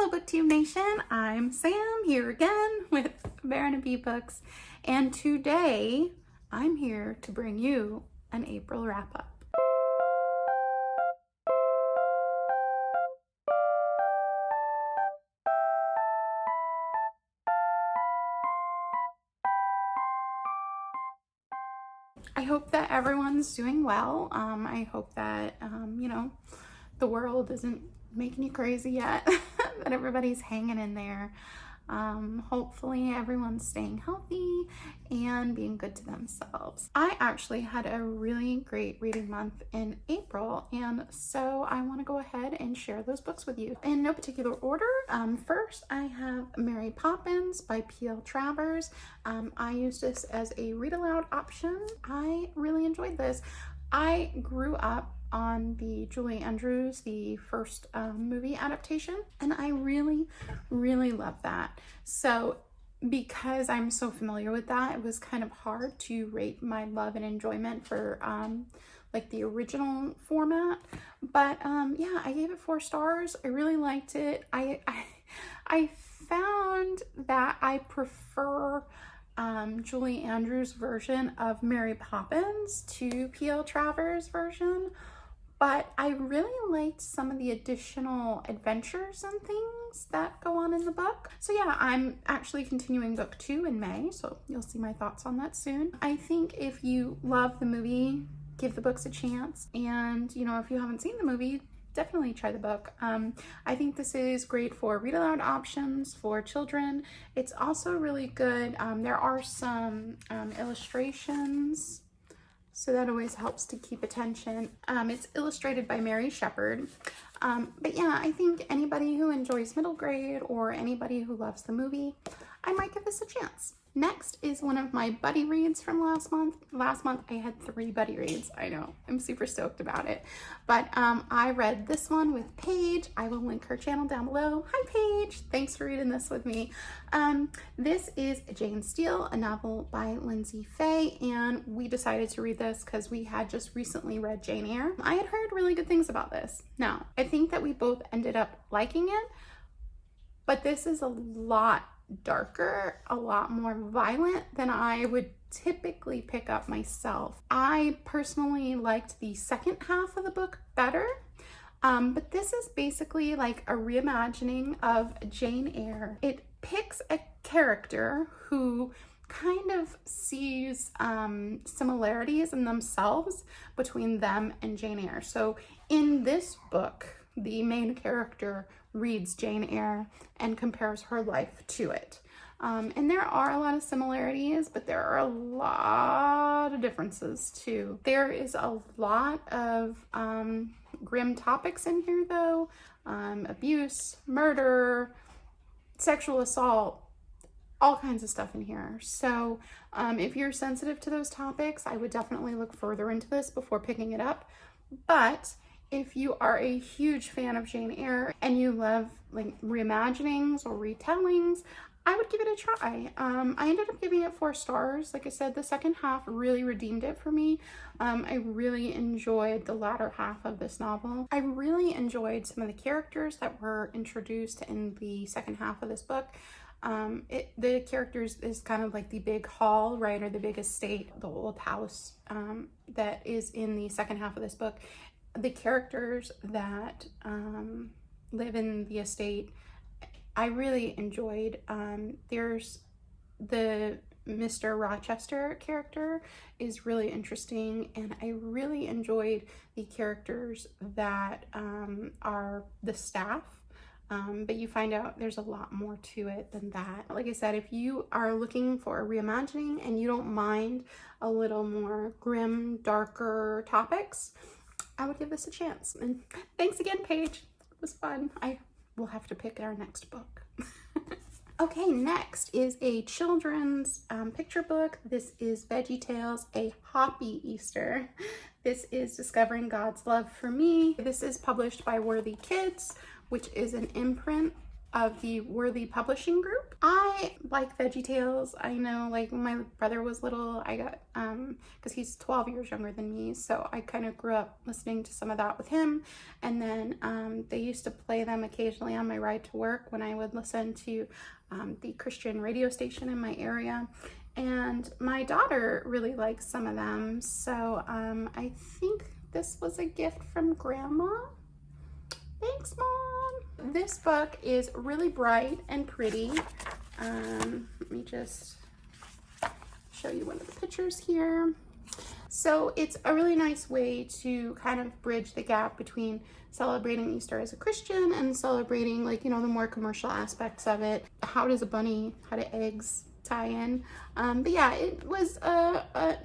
Hello BookTube Nation, I'm Sam here again with Baron and Bee Books, and today I'm here to bring you an April wrap-up. I hope that everyone's doing well. I hope that, the world isn't making you crazy yet, that everybody's hanging in there. Hopefully everyone's staying healthy and being good to themselves. I actually had a really great reading month in April, and so I want to go ahead and share those books with you in no particular order. First, I have Mary Poppins by Travers. I used this as a read aloud option. I really enjoyed this. I grew up on the Julie Andrews, the first movie adaptation, and I really love that. So because I'm so familiar with that, it was kind of hard to rate my love and enjoyment for like the original format, but yeah, I gave it 4 stars. I really liked it. I found that I prefer Julie Andrews' version of Mary Poppins to P.L. Travers' version, but I really liked some of the additional adventures and things that go on in the book. So yeah, I'm actually continuing book 2 in May, so you'll see my thoughts on that soon. I think if you love the movie, give the books a chance, and if you haven't seen the movie, definitely try the book. I think this is great for read aloud options for children. It's also really good. There are some illustrations, so that always helps to keep attention. It's illustrated by Mary Shepard. But yeah, I think anybody who enjoys middle grade or anybody who loves the movie, I might give this a chance. Next is one of my buddy reads from last month. Last month I had 3 buddy reads. I know, I'm super stoked about it. But I read this one with Paige. I will link her channel down below. Hi Paige, thanks for reading this with me. This is Jane Steele, a novel by Lyndsay Faye, and we decided to read this because we had just recently read Jane Eyre. I had heard really good things about this. Now, I think that we both ended up liking it, but this is a lot darker, a lot more violent than I would typically pick up myself. I personally liked the second half of the book better, but this is basically like a reimagining of Jane Eyre. It picks a character who kind of sees similarities in themselves between them and Jane Eyre. So in this book, the main character reads Jane Eyre and compares her life to it. And there are a lot of similarities, but there are a lot of differences too. There is a lot of grim topics in here though. Abuse, murder, sexual assault, all kinds of stuff in here. So if you're sensitive to those topics, I would definitely look further into this before picking it up. But if you are a huge fan of Jane Eyre and you love like reimaginings or retellings, I would give it a try. I ended up giving it 4 stars. Like I said, the second half really redeemed it for me. I really enjoyed the latter half of this novel. I really enjoyed some of the characters that were introduced in the second half of this book. The characters is kind of like the big hall, right, or the big estate, the old house that is in the second half of this book. The characters that live in the estate, I really enjoyed. There's the Mr. Rochester character is really interesting, and I really enjoyed the characters that are the staff. But you find out there's a lot more to it than that. Like I said, if you are looking for a reimagining and you don't mind a little more grim, darker topics, I would give this a chance. And thanks again, Paige. It was fun. I will have to pick our next book. Okay, next is a children's picture book. This is VeggieTales, a Hoppy Easter. This is Discovering God's Love for Me. This is published by WorthyKids, which is an imprint of the Worthy Publishing Group. I like VeggieTales. I know, like, when my brother was little, I got, because he's 12 years younger than me, so I kind of grew up listening to some of that with him. And then they used to play them occasionally on my ride to work when I would listen to the Christian radio station in my area. And my daughter really likes some of them, so I think this was a gift from Grandma. Thanks, Mom. This book is really bright and pretty. Let me just show you one of the pictures here. So it's a really nice way to kind of bridge the gap between celebrating Easter as a Christian and celebrating, like, you know, the more commercial aspects of it. How does a bunny, how do eggs tie in? But yeah, it was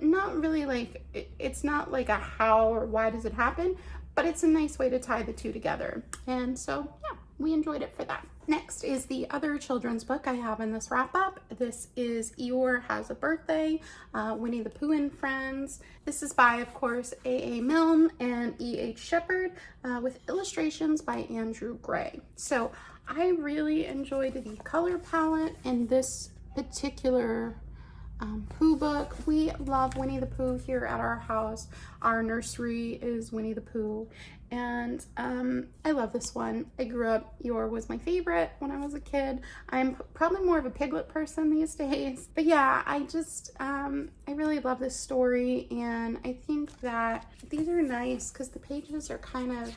not really like, it's not like a how or why does it happen, but it's a nice way to tie the two together. And so yeah, we enjoyed it for that. Next is the other children's book I have in this wrap up. This is Eeyore Has a Birthday, Winnie the Pooh and Friends. This is by, of course, A.A. Milne and E.H. Shepard, with illustrations by Andrew Gray. So I really enjoyed the color palette in this particular Pooh book. We love Winnie the Pooh here at our house. Our nursery is Winnie the Pooh, and I love this one. I grew up, Eeyore was my favorite when I was a kid. I'm probably more of a Piglet person these days, but yeah, I just I really love this story, and I think that these are nice because the pages are kind of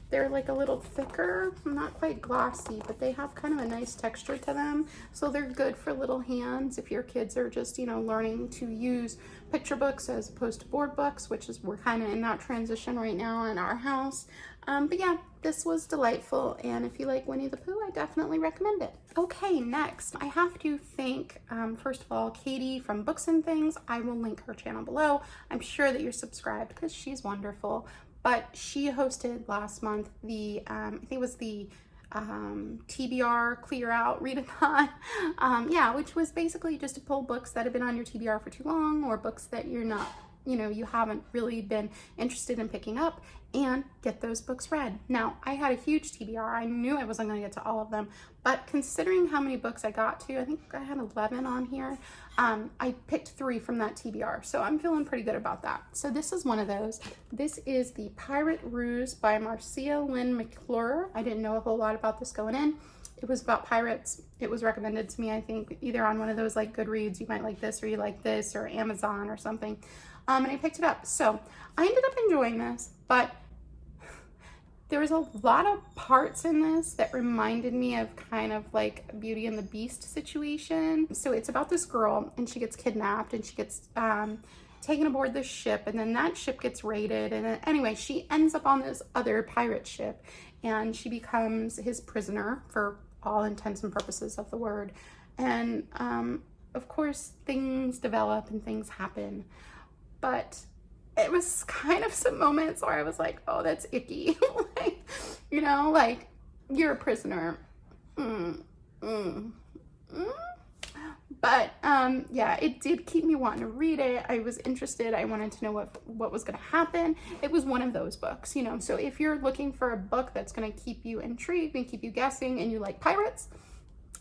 they're like a little thicker, not quite glossy, but they have kind of a nice texture to them. So they're good for little hands if your kids are just, you know, learning to use picture books as opposed to board books, which is, we're kind of in that transition right now in our house. But yeah, this was delightful. And if you like Winnie the Pooh, I definitely recommend it. Okay, next, I have to thank, first of all, Katie from Books and Things. I will link her channel below. I'm sure that you're subscribed because she's wonderful. But she hosted last month the, I think it was the TBR Clear Out Readathon, yeah, which was basically just to pull books that have been on your TBR for too long, or books that you're not, you know, you haven't really been interested in picking up, and get those books read. Now, I had a huge TBR. I knew I wasn't going to get to all of them, but considering how many books I got to, I think I had 11 on here, I picked 3 from that TBR, so I'm feeling pretty good about that. So this is one of those. This is The Pirate Ruse by Marcia Lynn McClure. I didn't know a whole lot about this going in. It was about pirates. It was recommended to me, I think, either on one of those like Goodreads, you might like this, or you like this, or Amazon or something. And I picked it up. So I ended up enjoying this, but there was a lot of parts in this that reminded me of kind of like Beauty and the Beast situation. So it's about this girl, and she gets kidnapped, and she gets taken aboard this ship, and then that ship gets raided, and then, anyway, she ends up on this other pirate ship, and she becomes his prisoner for all intents and purposes of the word. And of course, things develop and things happen, but it was kind of some moments where I was like, oh, that's icky. Like, you know, like, you're a prisoner. But yeah, it did keep me wanting to read it. I was interested. I wanted to know what was going to happen. It was one of those books, you know. So if you're looking for a book that's going to keep you intrigued and keep you guessing, and you like pirates,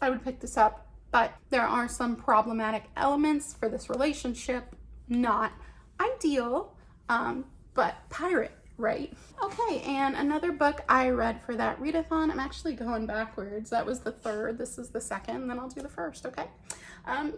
I would pick this up. But there are some problematic elements for this relationship. Not ideal, but pirate, right? Okay, and another book I read for that readathon, I'm actually going backwards. That was the third, this is the second, then I'll do the first, okay?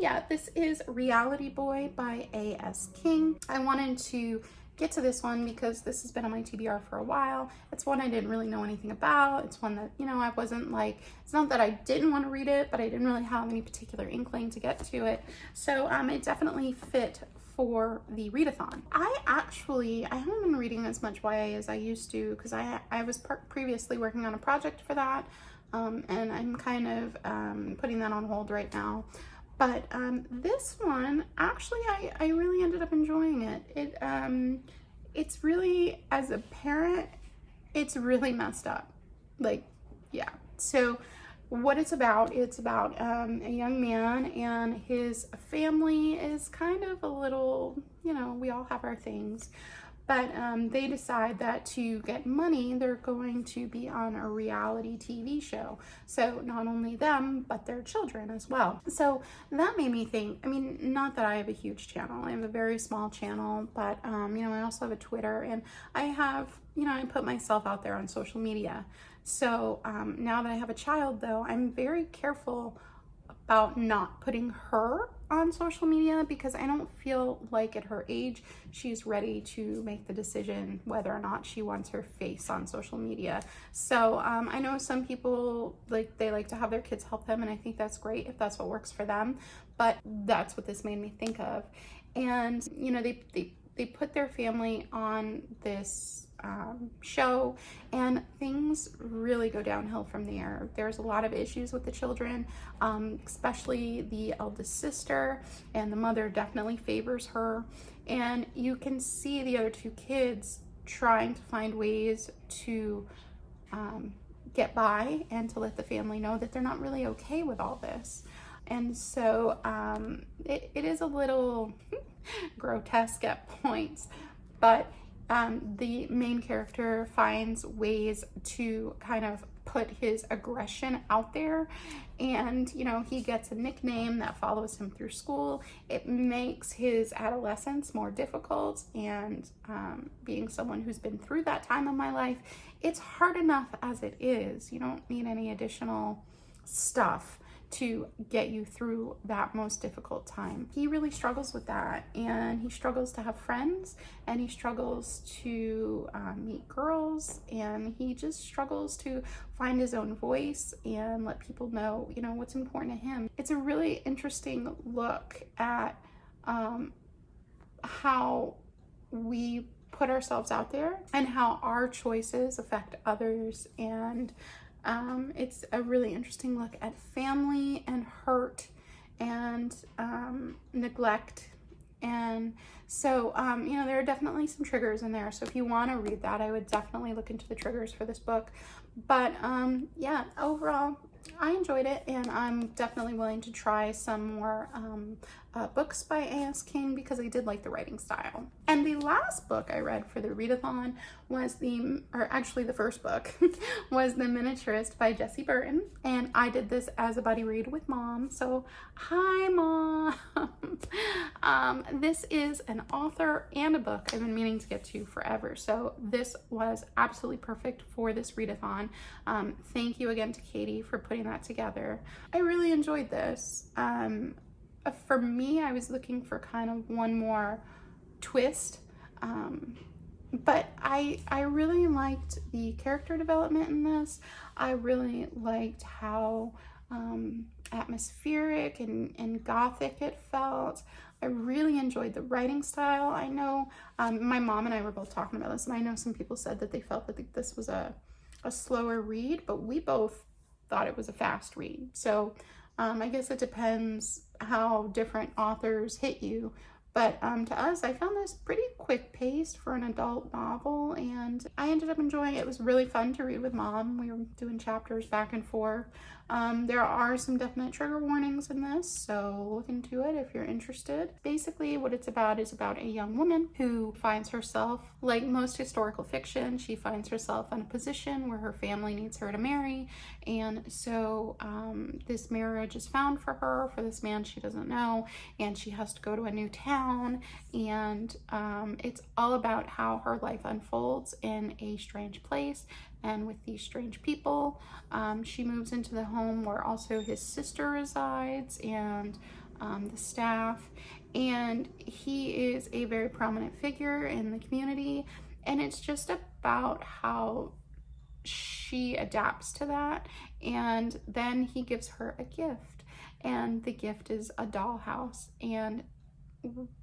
Yeah, this is Reality Boy by A.S. King. I wanted to get to this one because this has been on my TBR for a while. It's one I didn't really know anything about. It's one that, you know, I wasn't like, it's not that I didn't want to read it, but I didn't really have any particular inkling to get to it. So it definitely fit for the readathon. I haven't been reading as much YA as I used to because I was previously working on a project for that, and I'm kind of putting that on hold right now. But this one, actually, I really ended up enjoying it. It's really, as a parent, it's really messed up. Like, yeah. So what it's about a young man, and his family is kind of a little, you know, we all have our things, But they decide that to get money, they're going to be on a reality TV show. So not only them, but their children as well. So that made me think, I mean, not that I have a huge channel. I have a very small channel, but, you know, I also have a Twitter, and I have, you know, I put myself out there on social media. So now that I have a child, though, I'm very careful about not putting her on social media, because I don't feel like at her age she's ready to make the decision whether or not she wants her face on social media. So I know some people they like to have their kids help them, and I think that's great if that's what works for them, but that's what this made me think of. And you know, they put their family on this show, and things really go downhill from there. There's a lot of issues with the children, especially the eldest sister, and the mother definitely favors her, and you can see the other two kids trying to find ways to get by and to let the family know that they're not really okay with all this. And so it is a little grotesque at points, but the main character finds ways to kind of put his aggression out there, and you know, he gets a nickname that follows him through school. It makes his adolescence more difficult, and being someone who's been through that time of my life, it's hard enough as it is. You don't need any additional stuff to get you through that most difficult time. He really struggles with that, and he struggles to have friends, and he struggles to meet girls, and he just struggles to find his own voice and let people know, you know, what's important to him. It's a really interesting look at how we put ourselves out there and how our choices affect others, and it's a really interesting look at family and hurt and neglect. And so, you know, there are definitely some triggers in there. So if you want to read that, I would definitely look into the triggers for this book. But yeah, overall, I enjoyed it, and I'm definitely willing to try some more books by A.S. King, because I did like the writing style. And the last book I read for the readathon was the first book was The Miniaturist by Jessie Burton, and I did this as a buddy read with Mom. So hi, Mom. This is an author and a book I've been meaning to get to forever, so this was absolutely perfect for this readathon. Thank you again to Katie for putting that together. I really enjoyed this. For me, I was looking for kind of one more twist, but I really liked the character development in this. I really liked how atmospheric and gothic it felt. I really enjoyed the writing style. I know my mom and I were both talking about this, and I know some people said that they felt that this was a slower read, but we both thought it was a fast read. So I guess it depends how different authors hit you. But to us, I found this pretty quick paced for an adult novel, and I ended up enjoying it. It was really fun to read with Mom. We were doing chapters back and forth. There are some definite trigger warnings in this, so look into it if you're interested. Basically, what it's about is about a young woman who finds herself, like most historical fiction, she finds herself in a position where her family needs her to marry, and so this marriage is found for her, for this man she doesn't know, and she has to go to a new town, and it's all about how her life unfolds in a strange place and with these strange people. She moves into the home where also his sister resides, and the staff, and he is a very prominent figure in the community, and it's just about how she adapts to that. And then he gives her a gift, and the gift is a dollhouse, and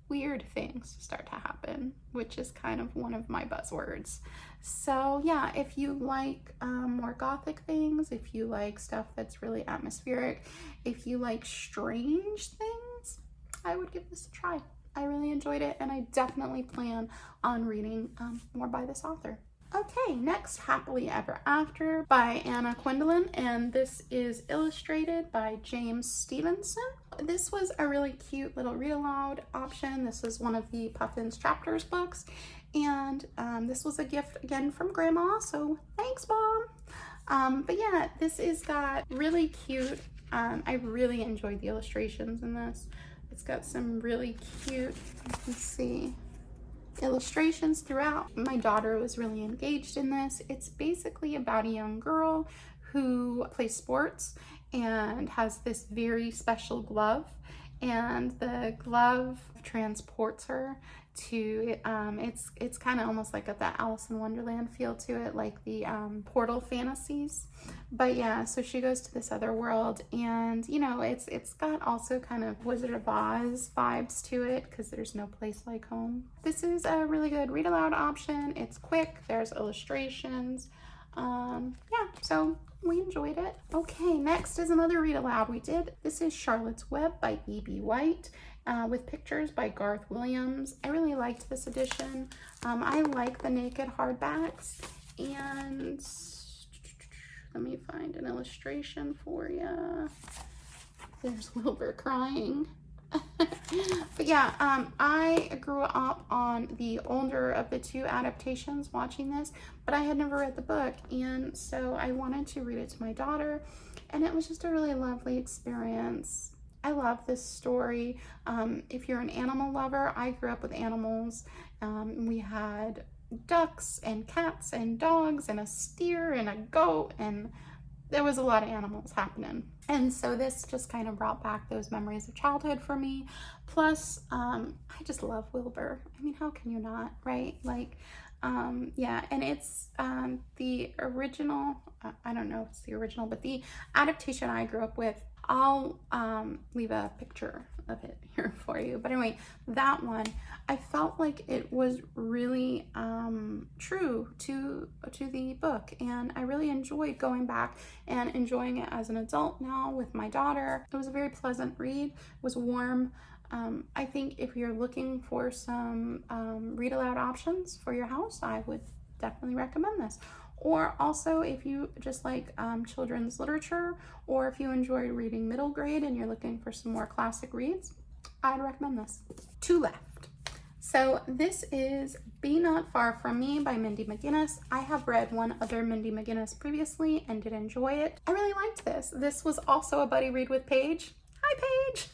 weird things start to happen, which is kind of one of my buzzwords. So yeah, if you like more gothic things, if you like stuff that's really atmospheric, if you like strange things, I would give this a try. I really enjoyed it, and I definitely plan on reading more by this author. Okay, next, Happily Ever After by Anna Quindlen, and this is illustrated by James Stevenson. This was a really cute little read aloud option. This is one of the Poppins chapters books, And this was a gift again from Grandma, so thanks, Mom. But yeah, this is got really cute, I really enjoyed the illustrations in this. It's got some really cute, you can see, illustrations throughout. My daughter was really engaged in this. It's basically about a young girl who plays sports and has this very special glove, and the glove transports her to it's kind of almost like that Alice in Wonderland feel to it, like the portal fantasies. But yeah, so she goes to this other world, and you know, it's got also kind of Wizard of Oz vibes to it, because there's no place like home. This is a really good read aloud option. It's quick, there's illustrations. Yeah, so we enjoyed it. Okay, next is another read aloud we did. This is Charlotte's Web by E.B. White, with pictures by Garth Williams. I really liked this edition. I like the naked hardbacks, and let me find an illustration for you. There's Wilbur crying. But yeah, I grew up on the older of the two adaptations watching this, but I had never read the book, and so I wanted to read it to my daughter, and it was just a really lovely experience. I love this story. If you're an animal lover, I grew up with animals. We had ducks and cats and dogs and a steer and a goat, and there was a lot of animals happening. And so this just kind of brought back those memories of childhood for me. Plus, I just love Wilbur. I mean, how can you not, right? Like, yeah, and it's the original, I don't know if it's the original, but the adaptation I grew up with, I'll leave a picture of it here for you. But anyway, that one, I felt like it was really true to the book, and I really enjoyed going back and enjoying it as an adult now with my daughter. It was a very pleasant read. It was warm. I think if you're looking for some read aloud options for your house, I would definitely recommend this. Or also, if you just like children's literature, or if you enjoy reading middle grade and you're looking for some more classic reads, I'd recommend this. Two left. So this is Be Not Far From Me by Mindy Mcginnis. I have read one other Mindy Mcginnis previously and did enjoy it. I really liked this. This was also a buddy read with Paige. Hi, Paige.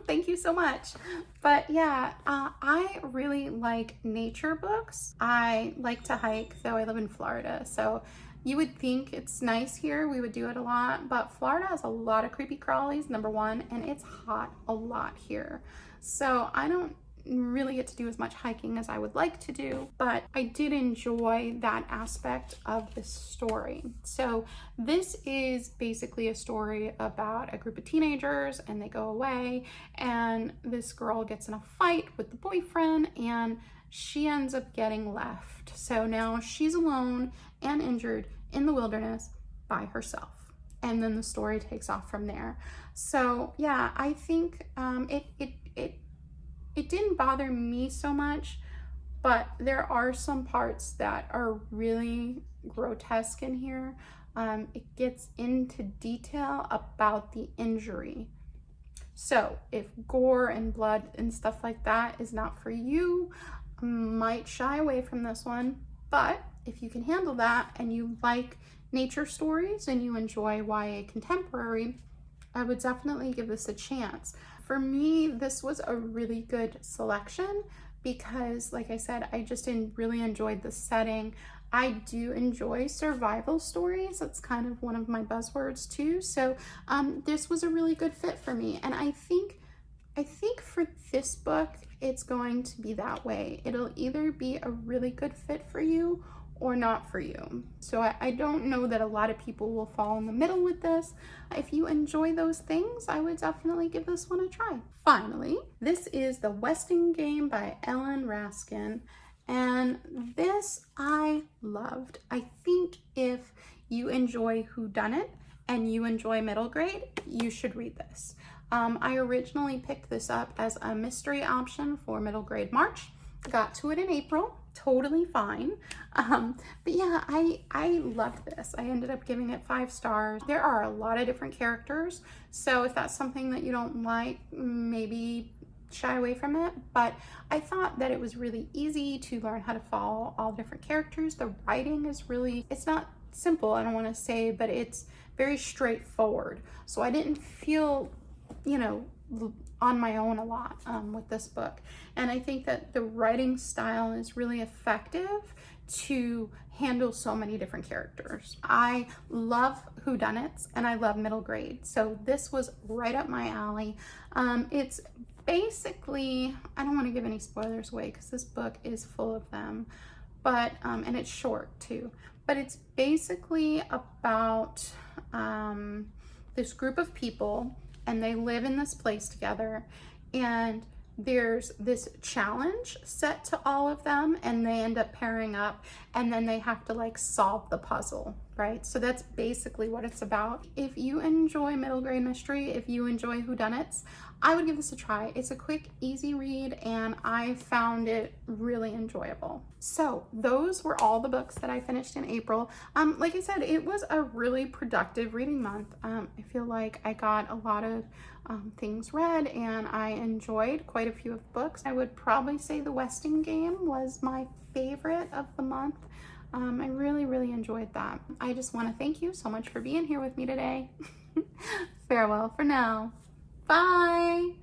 Thank you so much. But yeah, I really like nature books. I like to hike, though I live in Florida, so you would think it's nice here, we would do it a lot, but Florida has a lot of creepy crawlies, number one, and it's hot a lot here. So I don't really get to do as much hiking as I would like to do, but I did enjoy that aspect of the story. So this is basically a story about a group of teenagers, and they go away, and this girl gets in a fight with the boyfriend, and she ends up getting left. So now she's alone and injured in the wilderness by herself. And then the story takes off from there. So yeah, I think it didn't bother me so much, but there are some parts that are really grotesque in here. It gets into detail about the injury. So if gore and blood and stuff like that is not for you, might shy away from this one. But if you can handle that and you like nature stories and you enjoy YA contemporary, I would definitely give this a chance. For me, this was a really good selection because, like I said, I just really enjoyed the setting. I do enjoy survival stories. That's kind of one of my buzzwords too. So this was a really good fit for me. And I think for this book, it's going to be that way. It'll either be a really good fit for you or not for you. So I don't know that a lot of people will fall in the middle with this. If you enjoy those things, I would definitely give this one a try. Finally, this is The Westin Game by Ellen Raskin. And this I loved. I think if you enjoy whodunit and you enjoy middle grade, you should read this. I originally picked this up as a mystery option for middle grade March. Got to it in April, totally fine. But yeah, I loved this. I ended up giving it 5 stars. There are a lot of different characters, so if that's something that you don't like, maybe shy away from it, but I thought that it was really easy to learn how to follow all the different characters. The writing is really, it's not simple, I don't want to say, but it's very straightforward. So I didn't feel, you know, on my own a lot with this book. And I think that the writing style is really effective to handle so many different characters. I love whodunits and I love middle grade. So this was right up my alley. It's basically, I don't want to give any spoilers away because this book is full of them, but, and it's short too, but it's basically about this group of people, and they live in this place together, and there's this challenge set to all of them, and they end up pairing up, and then they have to like solve the puzzle, right? So that's basically what it's about. If you enjoy middle grade mystery, if you enjoy whodunits, I would give this a try. It's a quick, easy read, and I found it really enjoyable. So those were all the books that I finished in April. Like I said, it was a really productive reading month. I feel like I got a lot of things read, and I enjoyed quite a few of the books. I would probably say the Westin game was my favorite of the month. I really, really enjoyed that. I just want to thank you so much for being here with me today. Farewell for now. Bye.